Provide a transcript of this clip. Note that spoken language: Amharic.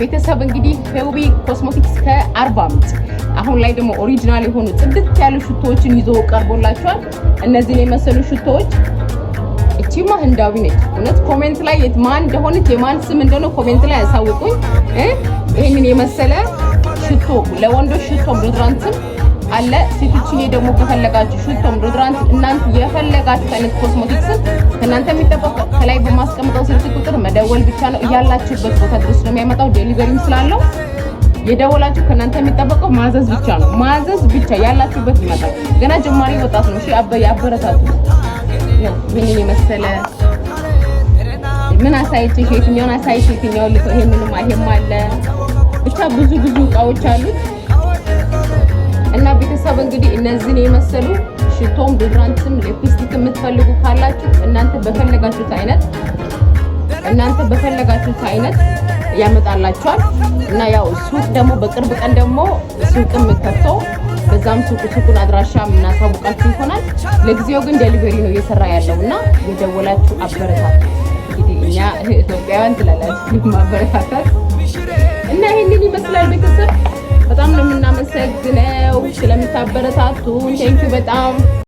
ቤተሰብ እንግዲህ ሄውቢ ኮስሞቲክስ ከአርባ ምንጭ አሁን ላይ ደግሞ ኦሪጂናል የሆኑ ጽድት ያሉ ሽቶዎችን ይዞ ቀርቦላችኋል። እነዚህን የመሰሉ ሽቶዎች እቺማ ህንዳዊ ነች። እውነት ኮሜንት ላይ ማን እንደሆነች የማን ስም እንደሆነ ኮሜንት ላይ ያሳውቁኝ። ይሄንን የመሰለ ሽቶ ለወንዶች ሽቶ ዶድራንትም አለ። ሴቶችዬ ደግሞ ከፈለጋችሁ ሽቶም ዶድራንት እናንተ የፈለጋችሁት አይነት ኮስሞቲክስን ከእናንተ የሚጠበቀው ከላይ በማስቀምጠው ስልክ ቁጥር መደወል ብቻ ነው። ያላችሁበት ቦታ ድረስ ነው የሚያመጣው። ዴሊቨሪም ስላለው የደወላችሁ ከእናንተ የሚጠበቀው ማዘዝ ብቻ ነው። ማዘዝ ብቻ ያላችሁበት ይመጣል። ገና ጀማሪ ወጣት ነው። እሺ ያበረታቱ ነው። ይሄንን የመሰለ ምን አሳይቼሽ የትኛውን አሳይቼ የትኛውን ልቶ ይሄንንም አይሄም አለ። ብቻ ብዙ እቃዎች አሉት። እና ቤተሰብ እንግዲህ እነዚህን የመሰሉ ሽቶም ዶድራንትም ሊፕስቲክ የምትፈልጉ ካላችሁ እናንተ በፈለጋችሁት አይነት ያመጣላችኋል። እና ያው ሱቅ ደግሞ በቅርብ ቀን ደግሞ ሱቅም ከፍተው በዛም ሱቁን አድራሻ እናሳውቃችሁ ይሆናል። ለጊዜው ግን ዴሊቨሪ ነው እየሰራ ያለውና የደወላችሁ አበረታቱ። እንግዲህ እኛ ኢትዮጵያውያን ትላላችሁ ማበረታታት እና ይሄንን ይመስላል ቤተሰብ። በጣም ነው የምናመሰግነው ስለምታበረታቱ። ቴንኪው በጣም